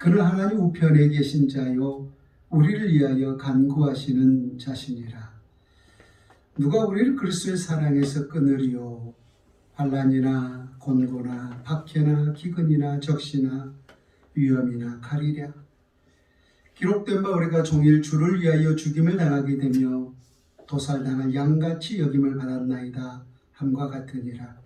그는 하나님 우편에 계신 자요 우리를 위하여 간구하시는 자시니라. 누가 우리를 그리스도의 사랑에서 끊으리요? 환난이나 곤고나 박해나 기근이나 적시나 위험이나 칼이랴. 기록된 바 우리가 종일 주를 위하여 죽임을 당하게 되며 도살당할 양같이 여김을 받았나이다 함과 같으니라.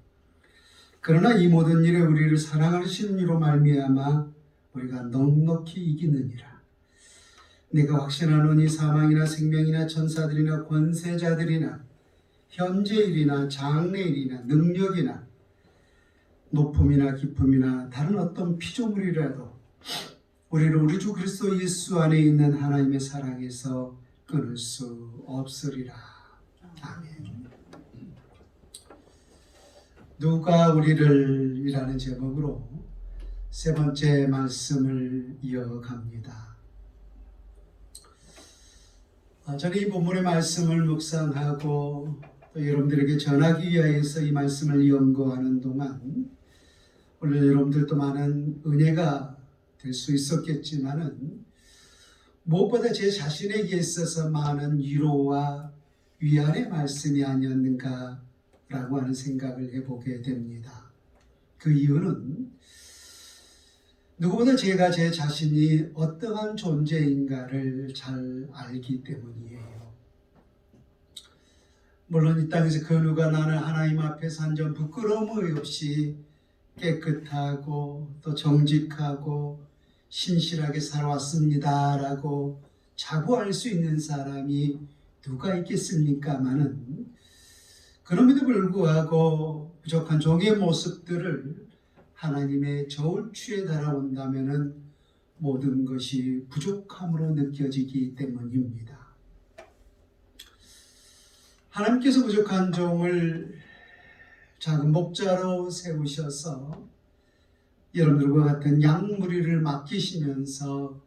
그러나 이 모든 일에 우리를 사랑하시는 이로 말미암아 우리가 넉넉히 이기느니라. 내가 확신하노니 사망이나 생명이나 천사들이나 권세자들이나 현재일이나 장래일이나 능력이나 높음이나 깊음이나 다른 어떤 피조물이라도 우리를 우리 주 그리스도 예수 안에 있는 하나님의 사랑에서 끊을 수 없으리라. 아멘. 누가 우리를 이라는 제목으로 세 번째 말씀을 이어갑니다. 저는 이 본문의 말씀을 묵상하고 또 여러분들에게 전하기 위해서 이 말씀을 연구하는 동안 물론 여러분들도 많은 은혜가 될 수 있었겠지만은 무엇보다 제 자신에게 있어서 많은 위로와 위안의 말씀이 아니었는가라고 하는 생각을 해보게 됩니다. 그 이유는 누구보다 제가 제 자신이 어떠한 존재인가를 잘 알기 때문이에요. 물론 이 땅에서 그 누가 나는 하나님 앞에서 한 점 부끄러움 없이 깨끗하고 또 정직하고 신실하게 살아왔습니다 라고 자부할 수 있는 사람이 누가 있겠습니까마는 그럼에도 불구하고 부족한 종의 모습들을 하나님의 저울추에 달아온다면 모든 것이 부족함으로 느껴지기 때문입니다. 하나님께서 부족한 종을 작은 목자로 세우셔서 여러분들과 같은 양무리를 맡기시면서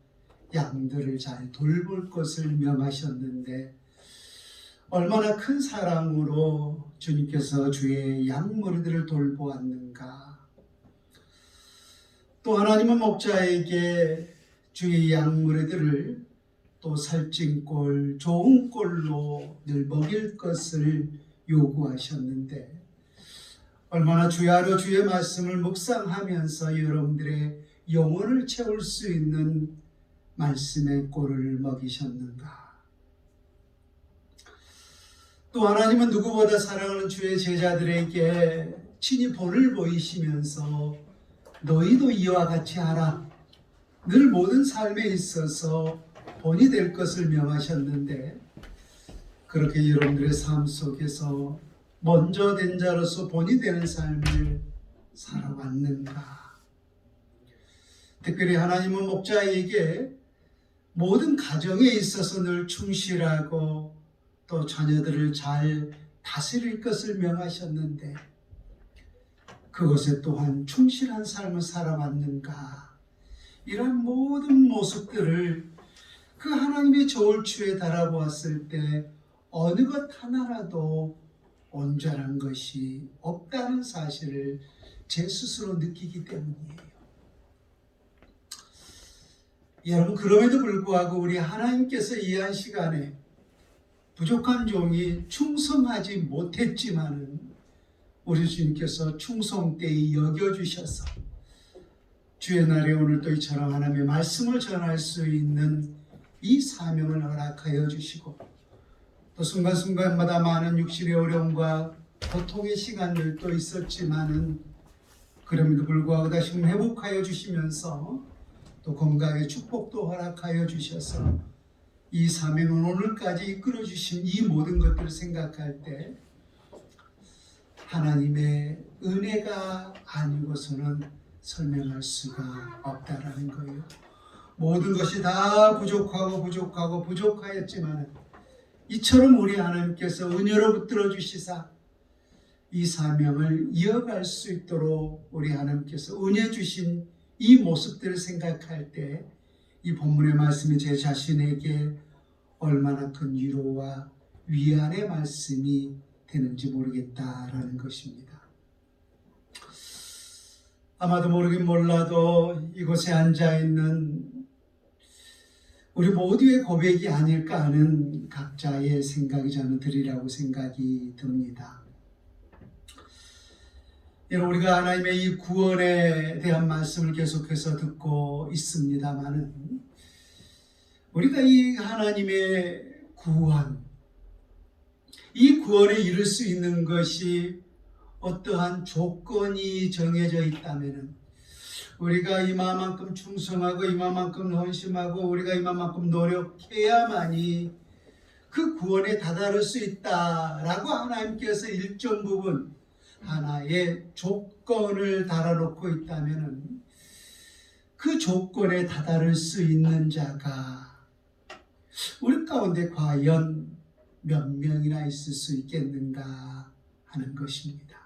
양들을 잘 돌볼 것을 명하셨는데 얼마나 큰 사랑으로 주님께서 주의 양무리들을 돌보았는가. 또 하나님은 목자에게 주의 양무리들을 또 살찐 꼴, 좋은 꼴로 늘 먹일 것을 요구하셨는데 얼마나 주야로 주의 말씀을 묵상하면서 여러분들의 영혼을 채울 수 있는 말씀의 꼴을 먹이셨는가. 또 하나님은 누구보다 사랑하는 주의 제자들에게 친히 본을 보이시면서 너희도 이와 같이 하라. 늘 모든 삶에 있어서 본이 될 것을 명하셨는데 그렇게 여러분들의 삶 속에서 먼저 된 자로서 본이 되는 삶을 살아왔는가. 특별히 하나님은 목자에게 모든 가정에 있어서 늘 충실하고 또 자녀들을 잘 다스릴 것을 명하셨는데 그것에 또한 충실한 삶을 살아왔는가. 이런 모든 모습들을 그 하나님의 저울추에 달아보았을 때 어느 것 하나라도 온전한 것이 없다는 사실을 제 스스로 느끼기 때문이에요. 여러분, 그럼에도 불구하고 우리 하나님께서 이 한 시간에 부족한 종이 충성하지 못했지만은 우리 주님께서 충성되이 여겨주셔서 주의 날에 오늘 또 이처럼 하나님의 말씀을 전할 수 있는 이 사명을 허락하여 주시고 또 순간순간마다 많은 육신의 어려움과 고통의 시간들도 있었지만은 그럼에도 불구하고 다시 회복하여 주시면서 또 건강의 축복도 허락하여 주셔서 이 사명을 오늘까지 이끌어 주신 이 모든 것들을 생각할 때 하나님의 은혜가 아니고서는 설명할 수가 없다라는 거예요. 모든 것이 다 부족하였지만 이처럼 우리 하나님께서 은혜로 붙들어 주시사 이 사명을 이어갈 수 있도록 우리 하나님께서 은혜 주신 이 모습들을 생각할 때 이 본문의 말씀이 제 자신에게 얼마나 큰 위로와 위안의 말씀이 되는지 모르겠다라는 것입니다. 아마도 모르긴 몰라도 이곳에 앉아있는 우리 모두의 고백이 아닐까 하는 각자의 생각이 저는 드리라고 생각이 듭니다. 여러분, 우리가 하나님의 이 구원에 대한 말씀을 계속해서 듣고 있습니다만은 우리가 이 하나님의 구원, 이 구원에 이를 수 있는 것이 어떠한 조건이 정해져 있다면 우리가 이만큼 충성하고 이만큼 헌신하고 우리가 이만큼 노력해야만이 그 구원에 다다를 수 있다라고 하나님께서 일정 부분 하나의 조건을 달아놓고 있다면 그 조건에 다다를 수 있는 자가 우리 가운데 과연 몇 명이나 있을 수 있겠는가 하는 것입니다.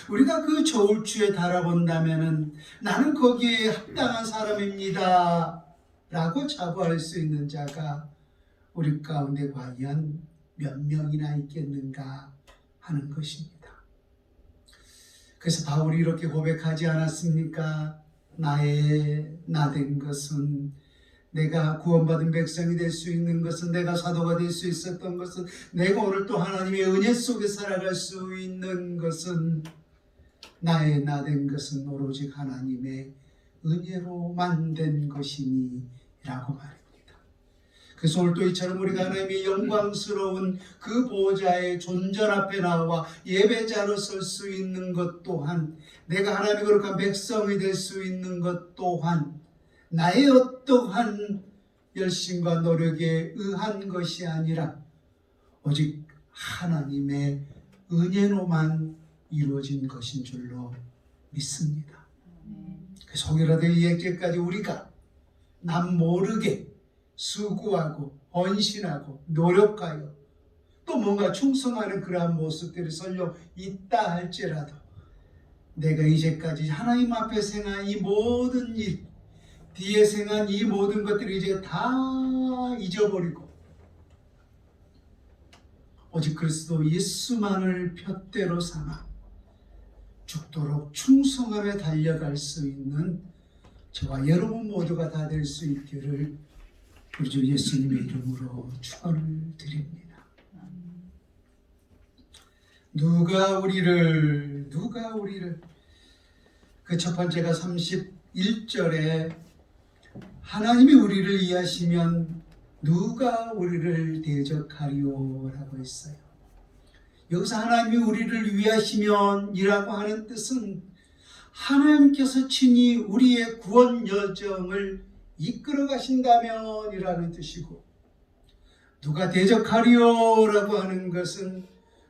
우리가 그 저울추에 달아본다면 나는 거기에 합당한 사람입니다 라고 자부할 수 있는 자가 우리 가운데 과연 몇 명이나 있겠는가 하는 것입니다. 그래서 바울이 이렇게 고백하지 않았습니까? 나 된 것은, 내가 구원받은 백성이 될 수 있는 것은, 내가 사도가 될 수 있었던 것은, 내가 오늘 또 하나님의 은혜 속에 살아갈 수 있는 것은, 나 된 것은 오로지 하나님의 은혜로만 된 것이니 라고 말합니다. 그래서 오늘 또 이처럼 우리가 하나님의 영광스러운 그 보좌의 존전 앞에 나와 예배자로 설 수 있는 것 또한, 내가 하나님의 거룩한 백성이 될 수 있는 것 또한 나의 어떠한 열심과 노력에 의한 것이 아니라 오직 하나님의 은혜로만 이루어진 것인 줄로 믿습니다. 그래서 혹여라도 이 얘기까지 우리가 남 모르게 수고하고 헌신하고 노력하여 또 뭔가 충성하는 그러한 모습들이 설령 있다 할지라도 내가 이제까지 하나님 앞에 행한 이 모든 일, 뒤에 행한 이 모든 것들을 이제 다 잊어버리고 오직 그리스도 예수만을 푯대로 삼아 죽도록 충성함에 달려갈 수 있는 저와 여러분 모두가 다 될 수 있기를 우리 주 예수님의 이름으로 축원을 드립니다. 누가 우리를 그 첫 번째가 31절에 하나님이 우리를 위하시면 누가 우리를 대적하리요 라고 했어요. 여기서 하나님이 우리를 위하시면 이라고 하는 뜻은 하나님께서 친히 우리의 구원 여정을 이끌어 가신다면 이라는 뜻이고, 누가 대적하리요 라고 하는 것은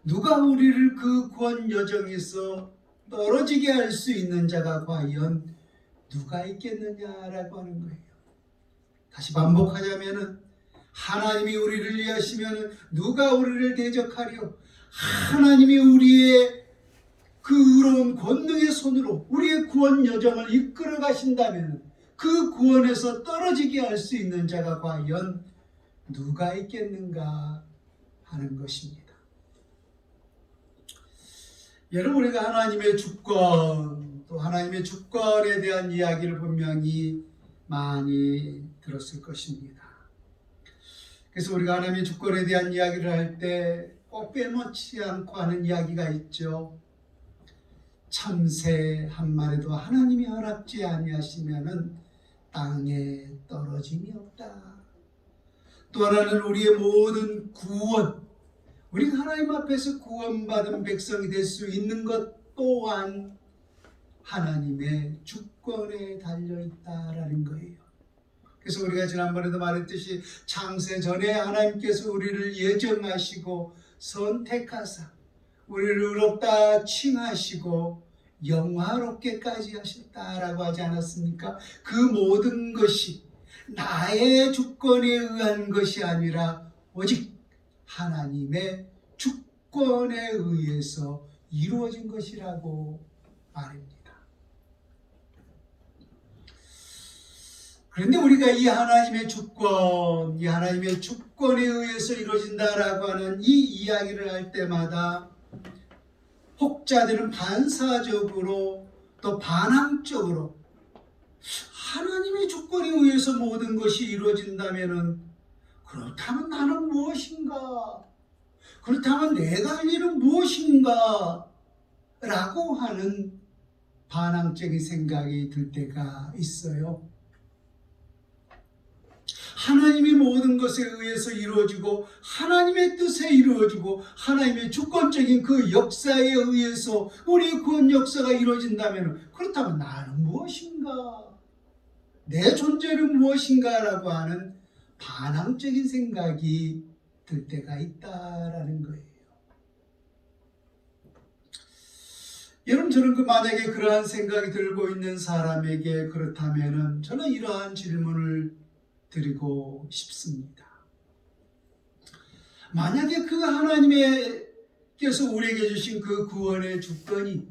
누가 우리를 그 구원 여정에서 떨어지게 할 수 있는 자가 과연 누가 있겠느냐라고 하는 거예요. 다시 반복하자면 하나님이 우리를 위하시면 누가 우리를 대적하리요. 하나님이 우리의 그 의로운 권능의 손으로 우리의 구원 여정을 이끌어 가신다면 그 구원에서 떨어지게 할 수 있는 자가 과연 누가 있겠는가 하는 것입니다. 여러분, 우리가 하나님의 주권, 또 하나님의 주권에 대한 이야기를 분명히 많이 들었을 것입니다. 그래서 우리가 하나님의 주권에 대한 이야기를 할 때 꼭 빼놓지 않고 하는 이야기가 있죠. 참새 한 마리도 하나님이 허락지 아니하시면은 땅에 떨어짐이 없다. 또 하나는 우리의 모든 구원, 우리가 하나님 앞에서 구원받은 백성이 될 수 있는 것 또한 하나님의 주권에 달려있다라는 거예요. 그래서 우리가 지난번에도 말했듯이 창세 전에 하나님께서 우리를 예정하시고 선택하사 우리를 의롭다 칭하시고 영화롭게까지 하셨다라고 하지 않았습니까? 그 모든 것이 나의 주권에 의한 것이 아니라 오직 하나님의 주권에 의해서 이루어진 것이라고 말입니다. 그런데 우리가 이 하나님의 주권에 의해서 이루어진다라고 하는 이 이야기를 할 때마다 혹자들은 반사적으로 또 반항적으로 하나님의 주권에 의해서 모든 것이 이루어진다면은 그렇다면 나는 무엇인가? 그렇다면 내가 할 일은 무엇인가? 라고 하는 반항적인 생각이 들 때가 있어요. 하나님이 모든 것에 의해서 이루어지고 하나님의 뜻에 이루어지고 하나님의 주권적인 그 역사에 의해서 우리의 구원 역사가 이루어진다면 그렇다면 나는 무엇인가? 내 존재는 무엇인가? 라고 하는 반항적인 생각이 들 때가 있다라는 거예요. 여러분, 저는 만약에 그러한 생각이 들고 있는 사람에게 그렇다면은 저는 이러한 질문을 드리고 싶습니다. 만약에 그 하나님께서 우리에게 주신 그 구원의 주권이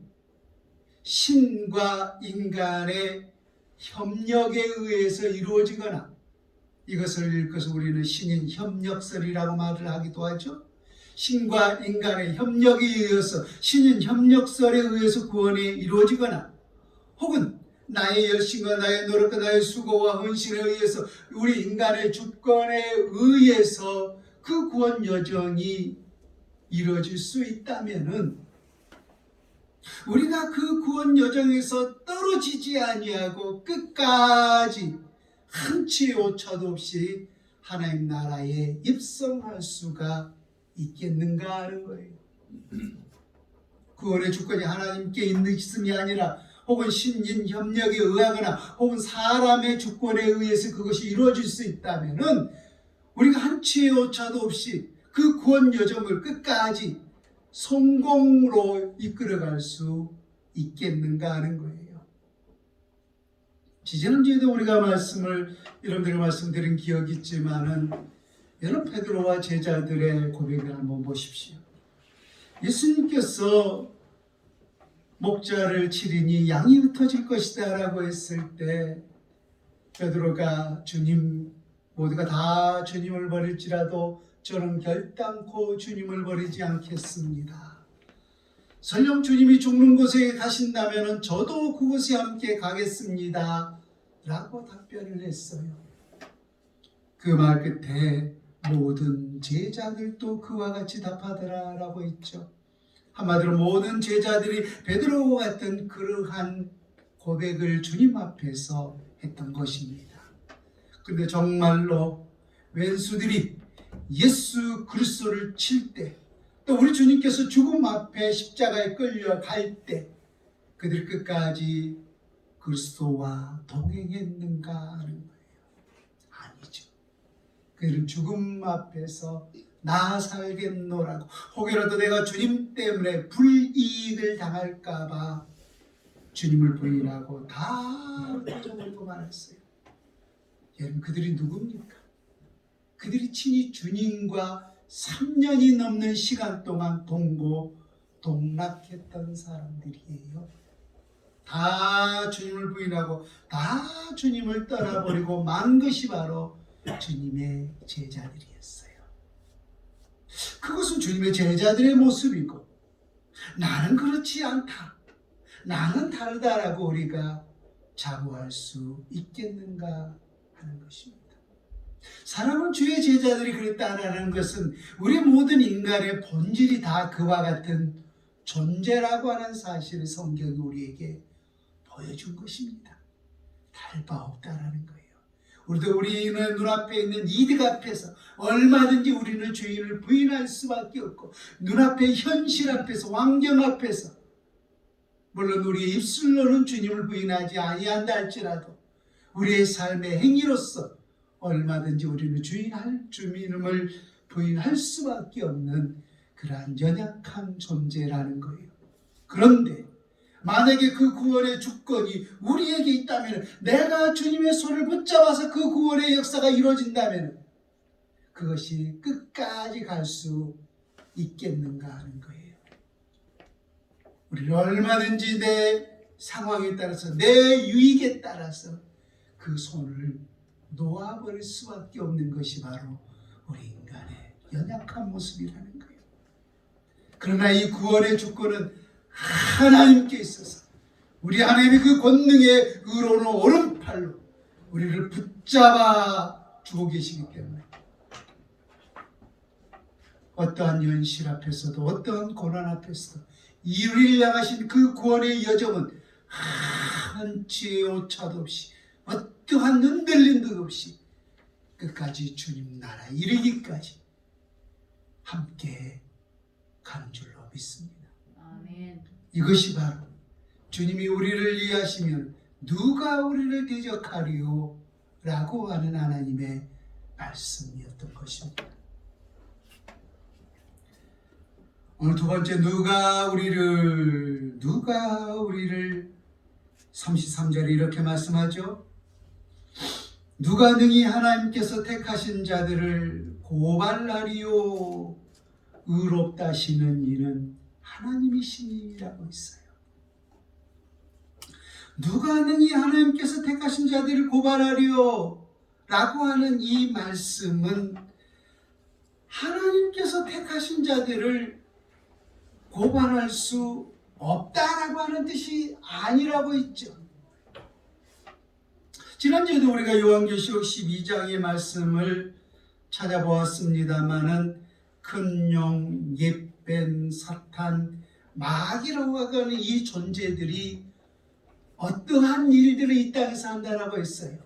신과 인간의 협력에 의해서 이루어지거나, 이것을 읽어서 우리는 신인 협력설이라고 말을 하기도 하죠. 신과 인간의 협력에 의해서, 신인 협력설에 의해서 구원이 이루어지거나, 혹은 나의 열심과 나의 노력과 나의 수고와 헌신에 의해서 우리 인간의 주권에 의해서 그 구원 여정이 이루어질 수 있다면은 우리가 그 구원 여정에서 떨어지지 아니하고 끝까지 한치의 오차도 없이 하나님 나라에 입성할 수가 있겠는가 하는 거예요. 구원의 주권이 하나님께 있음이 아니라 혹은 신인 협력에 의하거나 혹은 사람의 주권에 의해서 그것이 이루어질 수 있다면은 우리가 한치의 오차도 없이 그 구원 여정을 끝까지 성공으로 이끌어갈 수 있겠는가 하는 거예요. 지난주에도 우리가 여러분들에게 말씀드린 기억이 있지만은 여러분, 베드로와 제자들의 고백을 한번 보십시오. 예수님께서 목자를 치리니 양이 흩어질 것이다 라고 했을 때 베드로가 주님, 모두가 다 주님을 버릴지라도 저는 결단코 주님을 버리지 않겠습니다. 설령 주님이 죽는 곳에 가신다면 저도 그곳에 함께 가겠습니다 라고 답변을 했어요. 그 말 끝에 모든 제자들도 그와 같이 답하더라 라고 했죠. 한마디로 모든 제자들이 베드로와 같은 그러한 고백을 주님 앞에서 했던 것입니다. 그런데 정말로 왼수들이 예수 그리스도를 칠 때, 또 우리 주님께서 죽음 앞에 십자가에 끌려갈 때 그들이 끝까지 그리스도와 동행했는가 하는 거예요. 아니죠. 그들은 죽음 앞에서 나 살겠노라고, 혹여라도 내가 주님 때문에 불이익을 당할까봐 주님을 부인하고 다 빠져버리고 말았어요. 여러분, 그들이 누굽니까? 그들이 친히 주님과 3년이 넘는 시간 동안 동고동락했던 사람들이에요. 다 주님을 부인하고 다 주님을 떠나버리고 만 것이 바로 주님의 제자들이었어요. 그것은 주님의 제자들의 모습이고, 나는 그렇지 않다, 나는 다르다라고 우리가 자부할 수 있겠는가 하는 것입니다. 사랑하는 주의 제자들이 그랬다라는 것은 우리 모든 인간의 본질이 다 그와 같은 존재라고 하는 사실을 성경이 우리에게 보여준 것입니다. 다를 바 없다라는 거예요. 우리는 눈앞에 있는 이득 앞에서 얼마든지 우리는 주인을 부인할 수밖에 없고, 눈앞의 현실 앞에서, 환경 앞에서, 물론 우리의 입술로는 주님을 부인하지 아니한다 할지라도 우리의 삶의 행위로서 얼마든지 우리는 주님을 부인할 수밖에 없는 그러한 연약한 존재라는 거예요. 그런데 만약에 그 구원의 주권이 우리에게 있다면, 내가 주님의 손을 붙잡아서 그 구원의 역사가 이루어진다면 그것이 끝까지 갈 수 있겠는가 하는 거예요. 우리는 얼마든지 내 상황에 따라서, 내 유익에 따라서 그 손을 놓아버릴 수밖에 없는 것이 바로 우리 인간의 연약한 모습이라는 거예요. 그러나 이 구원의 주권은 하나님께 있어서 우리 하나님의 그 권능의 의로운 오른팔로 우리를 붙잡아 주고 계시기 때문에 어떠한 현실 앞에서도 어떠한 고난 앞에서도 우리를 향하신 그 구원의 여정은 한치의 오차도 없이 어떠한 흔들림도 없이 끝까지 주님 나라 이르기까지 함께 가는 줄로 믿습니다. 아멘. 이것이 바로 주님이 우리를 이해하시면 누가 우리를 대적하리요? 라고 하는 하나님의 말씀이었던 것입니다. 오늘 두 번째, 누가 우리를 33절에 이렇게 말씀하죠. 누가 능히 하나님께서 택하신 자들을 고발하리요? 의롭다 하시는 이는 하나님이시니라고 있어요. 누가 능히 하나님께서 택하신 자들을 고발하리요? 라고 하는 이 말씀은 하나님께서 택하신 자들을 고발할 수 없다라고 하는 뜻이 아니라고 있죠. 지난주에도 우리가 요한계시록 12장의 말씀을 찾아보았습니다마는 큰 용, 옛뱀, 사탄, 마귀라고 하는 이 존재들이 어떠한 일들을 이 땅에서 한다라고 했어요.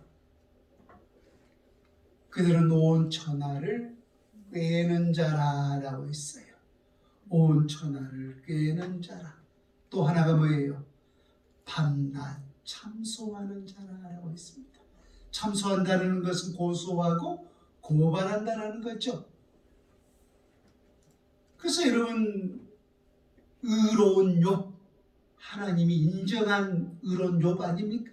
그들은 온 천하를 꿰는 자라라고 했어요. 온 천하를 꿰는 자라. 또 하나가 뭐예요? 밤낮 참소하는 자라라고 했습니다. 참소한다는 것은 고소하고 고발한다는 거죠. 그래서 여러분, 의로운 욥, 하나님이 인정한 의로운 욥 아닙니까?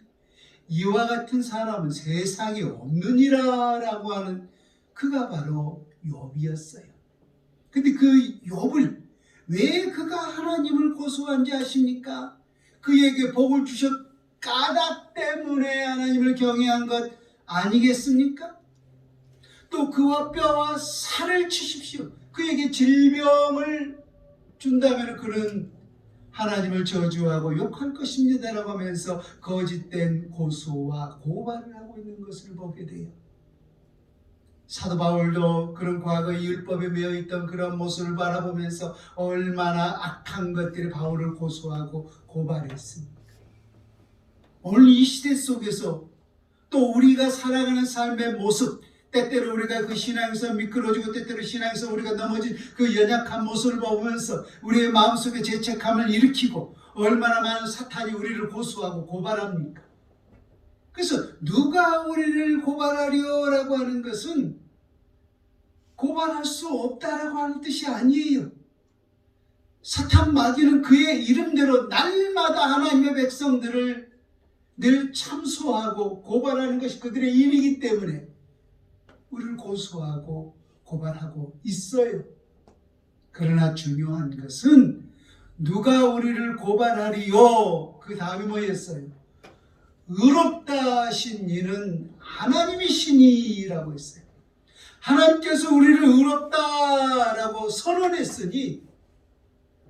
이와 같은 사람은 세상에 없느니라라고 하는 그가 바로 욥이었어요. 근데 그 욥을 왜 그가 하나님을 고소한지 아십니까? 그에게 복을 주셨 까닭 때문에 하나님을 경외한 것 아니겠습니까? 또 그와 뼈와 살을 치십시오. 그에게 질병을 준다면 그는 하나님을 저주하고 욕할 것입니다 라고 하면서 거짓된 고소와 고발을 하고 있는 것을 보게 돼요. 사도 바울도 그런 과거의 율법에 매여 있던 그런 모습을 바라보면서 얼마나 악한 것들이 바울을 고소하고 고발했습니까? 오늘 이 시대 속에서 또 우리가 살아가는 삶의 모습, 때때로 우리가 그 신앙에서 미끄러지고 때때로 신앙에서 우리가 넘어진 그 연약한 모습을 보면서 우리의 마음속에 죄책감을 일으키고 얼마나 많은 사탄이 우리를 고소하고 고발합니까? 그래서 누가 우리를 고발하려 라고 하는 것은 고발할 수 없다라고 하는 뜻이 아니에요. 사탄 마귀는 그의 이름대로 날마다 하나님의 백성들을 늘 참소하고 고발하는 것이 그들의 일이기 때문에 우리를 고소하고 고발하고 있어요. 그러나 중요한 것은 누가 우리를 고발하리요? 그 다음이 뭐였어요? 의롭다 하신 이는 하나님이시니라고 했어요. 하나님께서 우리를 의롭다라고 선언했으니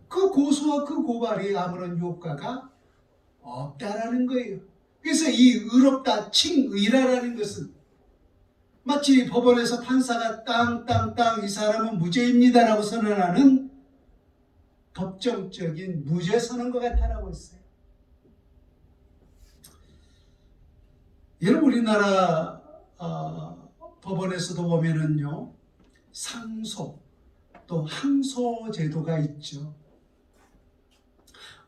그 고소와 그 고발이 아무런 효과가 없다라는 거예요. 그래서 이 의롭다, 칭의라라는 것은 마치 법원에서 판사가 땅 이 사람은 무죄입니다라고 선언하는 법정적인 무죄 선언과 같다라고 했어요. 여러분, 우리나라 법원에서도 보면은요, 상소 또 항소 제도가 있죠.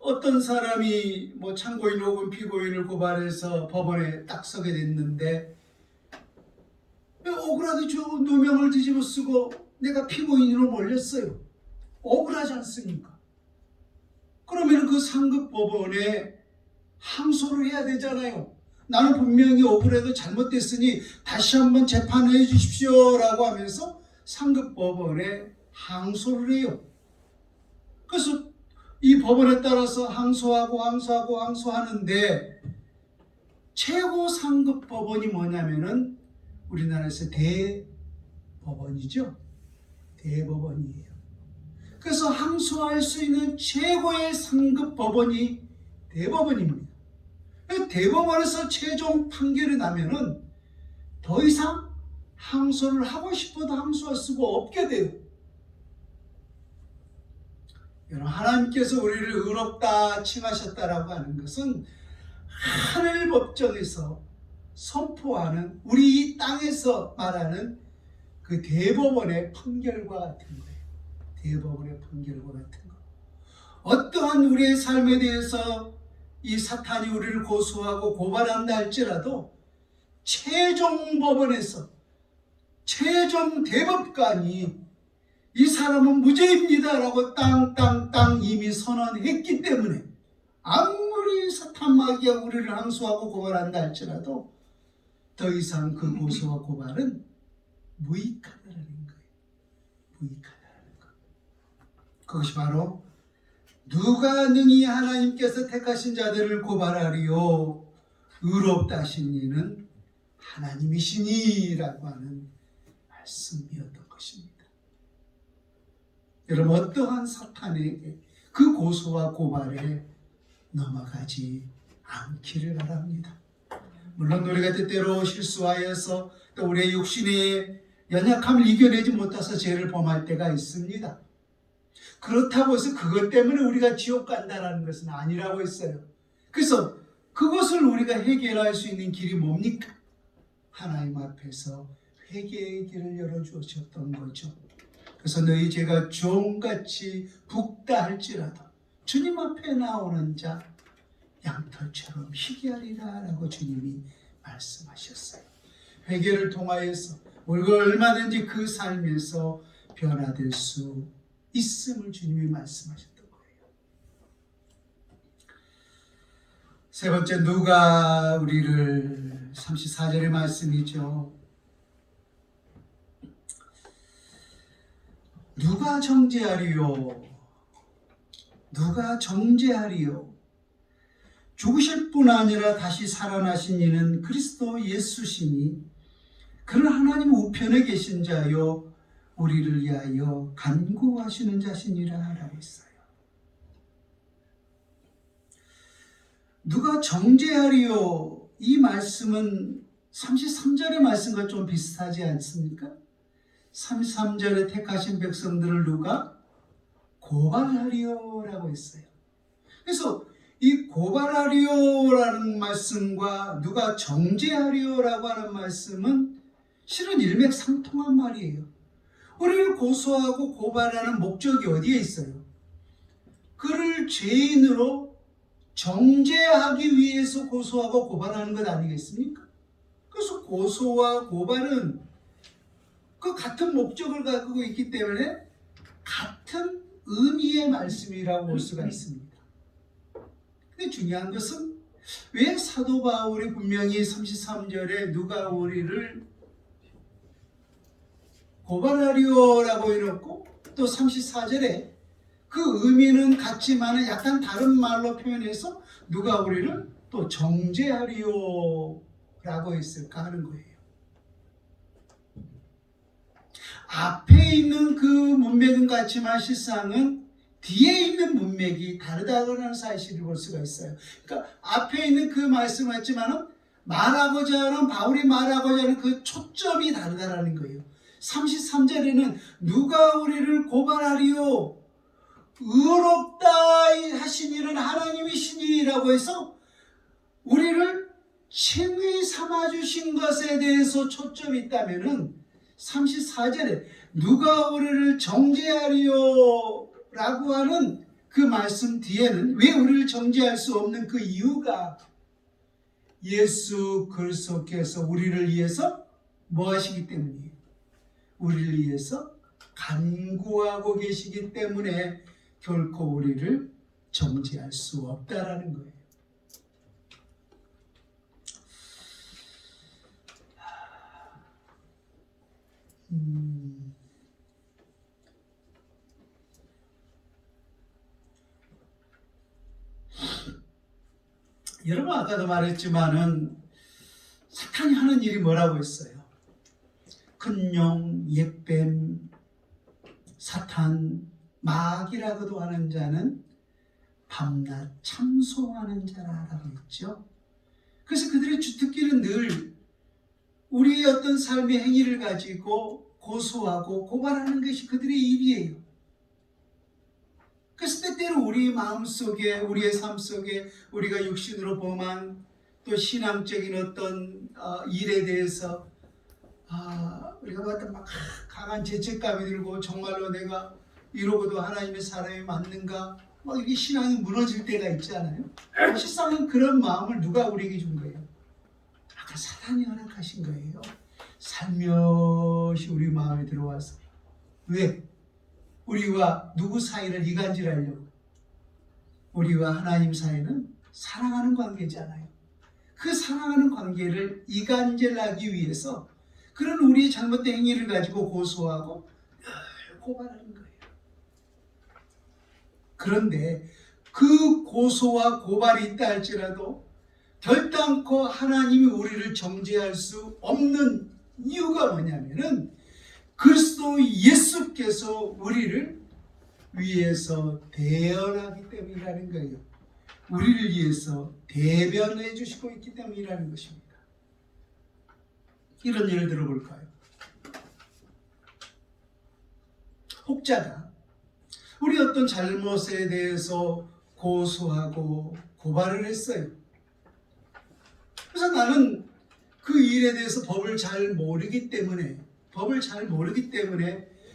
어떤 사람이 참고인 혹은 피고인을 고발해서 법원에 딱 서게 됐는데 억울하게 누명을 뒤집어 쓰고 내가 피고인으로 몰렸어요. 억울하지 않습니까? 그러면 그 상급 법원에 항소를 해야 되잖아요. 나는 분명히 억울해도 잘못됐으니 다시 한번 재판해 주십시오 라고 하면서 상급 법원에 항소를 해요. 그래서 이 법원에 따라서 항소하는데 최고 상급 법원이 뭐냐면은 우리나라에서 대법원이죠. 대법원이에요. 그래서 항소할 수 있는 최고의 상급 법원이 대법원입니다. 대법원에서 최종 판결이 나면은 더 이상 항소를 하고 싶어도 항소할 수가 없게 돼요. 여러분, 하나님께서 우리를 의롭다 칭하셨다라고 하는 것은 하늘 법정에서 선포하는, 우리 이 땅에서 말하는 그 대법원의 판결과 같은 거예요. 대법원의 판결과 같은 거. 어떠한 우리의 삶에 대해서 이 사탄이 우리를 고소하고 고발한다 할지라도 최종 법원에서 최종 대법관이 이 사람은 무죄입니다 라고 땅 이미 선언했기 때문에 아무리 사탄 마귀가 우리를 항소하고 고발한다 할지라도 더 이상 그 고소와 고발은 무익하다는 거예요. 무익하다는 것. 그것이 바로 누가 능히 하나님께서 택하신 자들을 고발하리요 의롭다 하신 이는 하나님이시니라고 하는 말씀이었던 것입니다. 여러분, 어떠한 사탄에게 그 고소와 고발에 넘어가지 않기를 바랍니다. 물론 우리가 때때로 실수하여서 또 우리의 육신의 연약함을 이겨내지 못해서 죄를 범할 때가 있습니다. 그렇다고 해서 그것 때문에 우리가 지옥 간다는 것은 아니라고 했어요. 그래서 그것을 우리가 해결할 수 있는 길이 뭡니까? 하나님 앞에서 회개의 길을 열어주셨던 거죠. 그래서 너희 죄가 종같이 붓다 할지라도 주님 앞에 나오는 자 양털처럼 희게 하리라 라고 주님이 말씀하셨어요. 회개를 통하여서 우리가 얼마든지 그 삶에서 변화될 수 있음을 주님이 말씀하셨던 거예요. 세 번째, 누가 우리를 34절의 말씀이죠. 누가 정죄하리요? 누가 정죄하리요? 죽으실 뿐 아니라 다시 살아나신 이는 그리스도 예수시니 그는 하나님 우편에 계신 자요 우리를 위하여 간구하시는 자시니라 라고 했어요. 누가 정죄하리요? 이 말씀은 33절의 말씀과 좀 비슷하지 않습니까? 33절에 택하신 백성들을 누가 고발하리요 라고 했어요. 그래서 이 고발하리요라는 말씀과 누가 정죄하리요라고 하는 말씀은 실은 일맥상통한 말이에요. 우리를 고소하고 고발하는 목적이 어디에 있어요? 그를 죄인으로 정죄하기 위해서 고소하고 고발하는 것 아니겠습니까? 그래서 고소와 고발은 그 같은 목적을 가지고 있기 때문에 같은 의미의 말씀이라고 볼 수가 있습니다. 근데 중요한 것은 왜 사도 바울이 분명히 33절에 누가 우리를 고발하리오라고 해놓고 또 34절에 그 의미는 같지만 약간 다른 말로 표현해서 누가 우리를 또 정죄하리오라고 했을까 하는 거예요. 앞에 있는 그 문맥은 같지만 실상은 뒤에 있는 문맥이 다르다는 사실을 볼 수가 있어요. 그러니까 앞에 있는 그 말씀 같지만은 말하고자 하는 바울이 말하고자 하는 그 초점이 다르다라는 거예요. 33절에는 누가 우리를 고발하리요? 의롭다 하신 이는 하나님이시니라고 해서 우리를 칭의 삼아주신 것에 대해서 초점이 있다면은 34절에 누가 우리를 정죄하리요? 라고 하는 그 말씀 뒤에는 왜 우리를 정죄할 수 없는 그 이유가 예수 그리스도께서 우리를 위해서 뭐 하시기 때문이에요? 우리를 위해서 간구하고 계시기 때문에 결코 우리를 정죄할 수 없다라는 거예요. 여러분, 아까도 말했지만은 사탄이 하는 일이 뭐라고 했어요? 큰 용, 옛뱀, 사탄, 마귀라고도 하는 자는 밤낮 참소하는 자라고 했죠. 그래서 그들의 주특기는 늘 우리의 어떤 삶의 행위를 가지고 고소하고 고발하는 것이 그들의 일이에요. 그래서 때때로 우리 마음속에, 우리의 삶 속에 우리가 육신으로 범한 또 신앙적인 어떤 일에 대해서 우리가 어떤 막 강한 죄책감이 들고 정말로 내가 이러고도 하나님의 사람이 맞는가? 막 이게 신앙이 무너질 때가 있지 않아요? 실상은 그런 마음을 누가 우리에게 준 거예요? 아까 사단이 허락하신 거예요. 살며시 우리 마음에 들어와서. 왜? 우리와 누구 사이를 이간질하려고. 우리와 하나님 사이는 사랑하는 관계잖아요. 그 사랑하는 관계를 이간질하기 위해서 그런 우리의 잘못된 행위를 가지고 고소하고 고발하는 거예요. 그런데 그 고소와 고발이 있다 할지라도 결단코 하나님이 우리를 정죄할 수 없는 이유가 뭐냐면은 그리스도 예수께서 우리를 위해서 대언하기 때문이라는 거예요. 우리를 위해서 대변해 주시고 있기 때문이라는 것입니다. 이런 예를 들어볼까요? 혹자가 우리 어떤 잘못에 대해서 고소하고 고발을 했어요. 그래서 나는 그 일에 대해서 법을 잘 모르기 때문에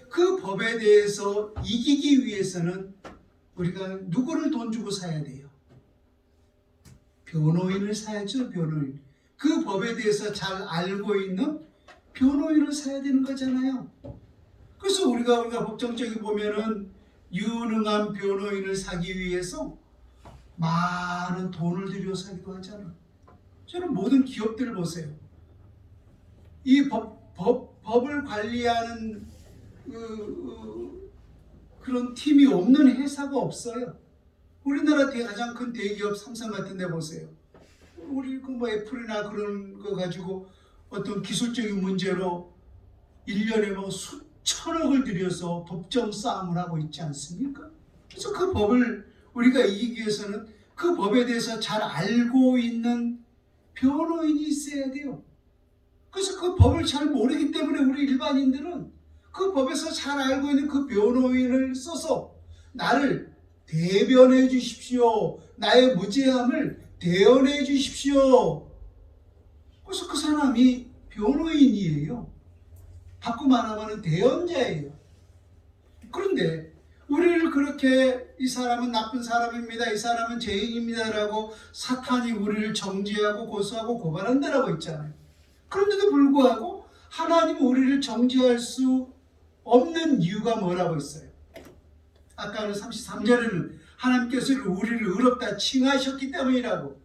그 법에 대해서 이기기 위해서는 우리가 누구를 돈 주고 사야 돼요? 변호인을 사야죠. 변호인. 그 법에 대해서 잘 알고 있는 변호인을 사야 되는 거잖아요. 그래서 우리가 법정적인 보면은 유능한 변호인을 사기 위해서 많은 돈을 들여 사기도 하잖아. 저는 모든 기업들을 보세요. 이 법을 관리하는 그런 팀이 없는 회사가 없어요. 우리나라 가장 큰 대기업 삼성 같은 데 보세요. 우리 애플이나 그런 거 가지고 어떤 기술적인 문제로 1년에 수천억을 들여서 법정 싸움을 하고 있지 않습니까? 그래서 그 법을 우리가 이기기 위해서는 그 법에 대해서 잘 알고 있는 변호인이 있어야 돼요. 그래서 그 법을 잘 모르기 때문에 우리 일반인들은 그 법에서 잘 알고 있는 그 변호인을 써서 나를 대변해 주십시오. 나의 무죄함을 대언해 주십시오. 그래서 그 사람이 변호인이에요. 바꿔 말하면 대언자예요. 그런데 우리를 그렇게 이 사람은 나쁜 사람입니다. 이 사람은 죄인입니다. 라고 사탄이 우리를 정죄하고 고소하고 고발한다라고 했잖아요. 그런데도 불구하고 하나님은 우리를 정죄할 수 없는 이유가 뭐라고 했어요? 아까는 33절에는 하나님께서 우리를 의롭다 칭하셨기 때문이라고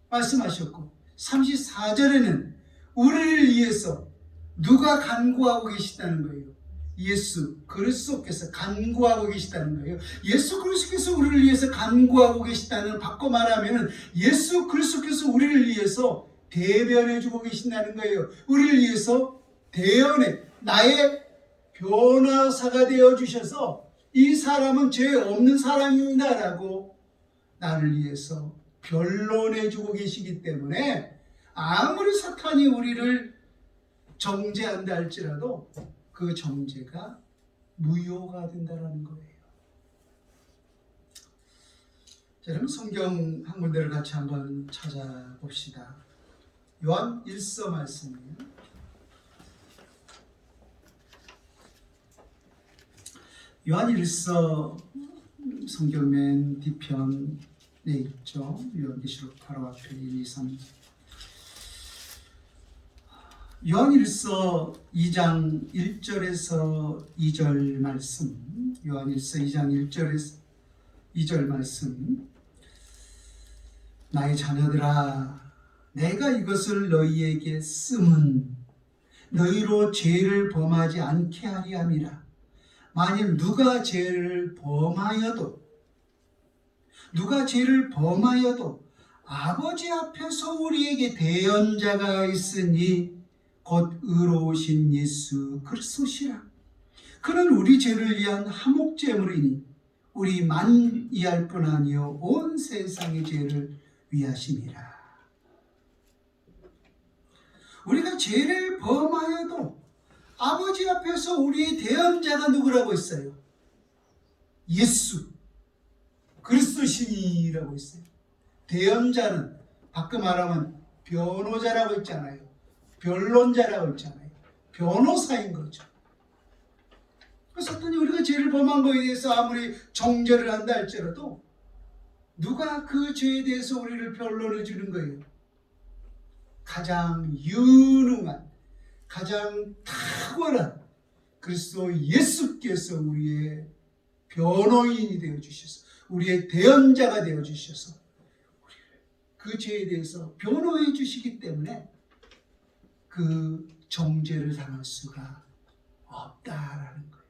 말씀하셨고 34절에는 우리를 위해서 누가 간구하고 계시다는 거예요? 예수 그리스도께서 간구하고 계시다는 거예요. 예수 그리스도께서 우리를 위해서 간구하고 계시다는 바꿔 말하면 예수 그리스도께서 우리를 위해서 대변해 주고 계신다는 거예요. 우리를 위해서 대언해 나의 변호사가 되어 주셔서 이 사람은 죄 없는 사람입니다 라고 나를 위해서 변론해 주고 계시기 때문에 아무리 사탄이 우리를 정죄한다 할지라도 그 정죄가 무효가 된다는 거예요. 자, 그럼 성경 한 군데를 같이 한번 찾아봅시다. 요한 1서 말씀이에요. 요한 1서 성경 맨 뒤편에 있죠. 요한계시록 바로 앞에 1, 2, 3. 요한 1서 2장 1절에서 2절 말씀. 요한 1서 2장 1절에서 2절 말씀. 나의 자녀들아 내가 이것을 너희에게 쓰면 너희로 죄를 범하지 않게 하리 함이라. 만일 누가 죄를 범하여도 아버지 앞에서 우리에게 대언자가 있으니 곧 의로우신 예수 그리스도시라. 그는 우리 죄를 위한 화목제물이니 우리만 이할 뿐 아니요 온 세상의 죄를 위하심이라. 우리가 죄를 범하여도 아버지 앞에서 우리의 대언자가 누구라고 했어요? 예수 그리스도시니라고 했어요. 대언자는 바꿔 말하면 변호자라고 했잖아요. 변론자라고 했잖아요. 변호사인 거죠. 그래서 사탄이 우리가 죄를 범한 거에 대해서 아무리 정죄를 한다 할지라도 누가 그 죄에 대해서 우리를 변론해 주는 거예요? 가장 유능한, 가장 탁월한 그리스도 예수께서 우리의 변호인이 되어 주셔서, 우리의 대언자가 되어 주셔서 우리를 그 죄에 대해서 변호해 주시기 때문에 그 정죄를 당할 수가 없다라는 거예요.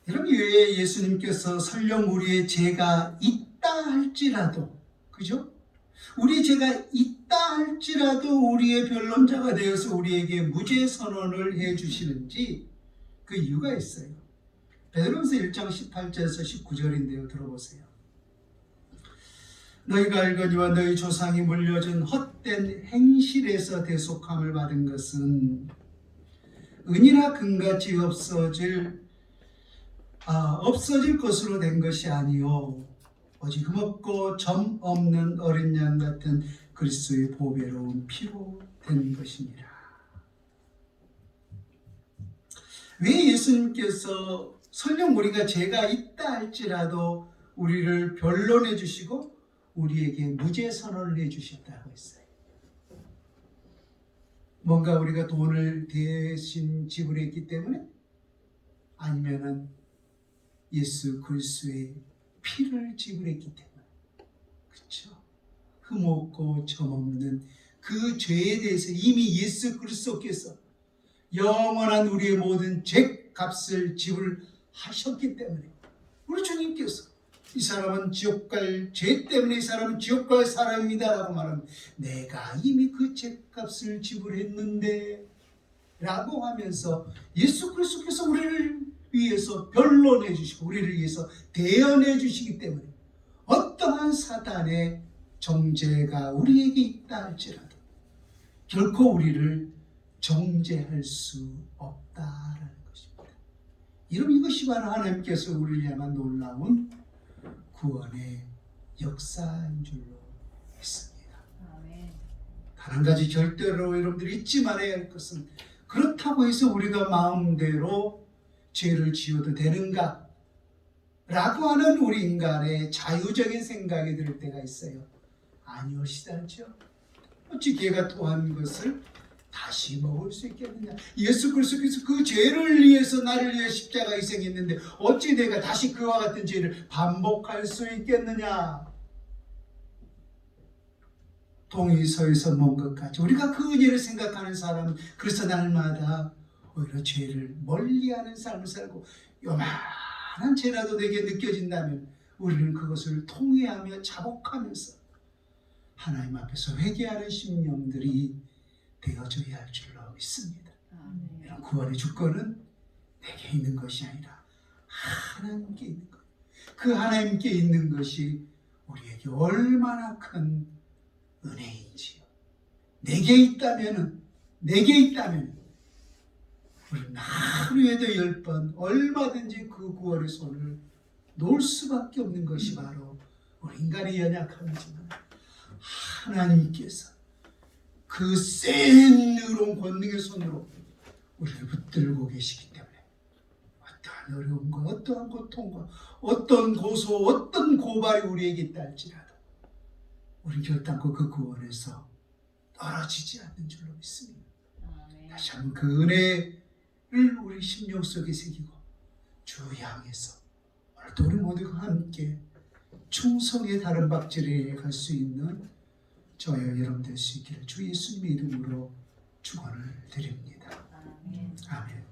여러분, 왜 예수님께서 설령 우리의 죄가 있다 할지라도, 그죠? 우리의 죄가 있다 할지라도 우리의 변론자가 되어서 우리에게 무죄 선언을 해 주시는지 그 이유가 있어요. 베드로전서 1장 18절에서 19절인데요. 들어보세요. 너희가 알거니와 너희 조상이 물려준 헛된 행실에서 대속함을 받은 것은 은이나 금같이 없어질 것으로 된 것이 아니요 오직 흠없고 점 없는 어린 양 같은 그리스도의 보배로운 피로 된 것이니라. 왜 예수님께서 설령 우리가 죄가 있다 할지라도 우리를 변론해 주시고 우리에게 무죄 선언을 해 주셨다고 했어요? 뭔가 우리가 돈을 대신 지불했기 때문에? 아니면은 예수 그리스도의 피를 지불했기 때문에, 그렇죠? 흠없고 점없는 그 죄에 대해서 이미 예수 그리스도께서 영원한 우리의 모든 죄값을 지불하셨기 때문에, 우리 주님께서 이 사람은 지옥 갈 죄 때문에 이 사람은 지옥 갈 사람이다라고 말하면 내가 이미 그 죄값을 지불했는데 라고 하면서 예수 그리스도께서 우리를 위해서 변론해 주시고 우리를 위해서 대언해 주시기 때문에 어떠한 사단의 정죄가 우리에게 있다 할지라도 결코 우리를 정죄할 수 없다라는 것입니다. 여러분, 이것이 바로 하나님께서 우리를 향한 놀라운 구원의 역사인 줄로 믿습니다. 단 한 가지 절대로 여러분들이 잊지 말아야 할 것은, 그렇다고 해서 우리가 마음대로 죄를 지어도 되는가? 라고 하는 우리 인간의 자유적인 생각이 들 때가 있어요. 아니오시다죠. 어찌 개가 토한 것을 다시 먹을 수 있겠느냐? 예수 그리스도께서 그 죄를 위해서 나를 위해 십자가 희생했는데 어찌 내가 다시 그와 같은 죄를 반복할 수 있겠느냐? 동이 서에서 먼 것 같이 우리가 그 은혜를 생각하는 사람, 그래서 날마다 오히려 죄를 멀리하는 삶을 살고 요만한 죄라도 내게 느껴진다면 우리는 그것을 통회하며 자복하면서 하나님 앞에서 회개하는 심령들이 되어져야 할 줄로 믿습니다. 이런 구원의 주권은 내게 있는 것이 아니라 하나님께 있는 것. 그 하나님께 있는 것이 우리에게 얼마나 큰 은혜인지요. 내게 있다면 우리는 하루에도 10번 얼마든지 그 구원의 손을 놓을 수밖에 없는 것이 바로 우리 인간의 연약함이지만 하나님께서 그 센 의로운 권능의 손으로 우리를 붙들고 계시기 때문에 어떠한 어려움과 어떠한 고통과 어떤 고소, 어떤 고발이 우리에게 있다 할지라도 우리는 결단코 그 구원에서 떨어지지 않는 줄로 믿습니다. 다시 한번 그 은혜를 우리 심령 속에 새기고 주 향해서 오늘도 우리 모두가 함께 충성의 다른 박질에 갈 수 있는 저와 여러분 될 수 있기를 주 예수님의 이름으로 축원을 드립니다. 아멘.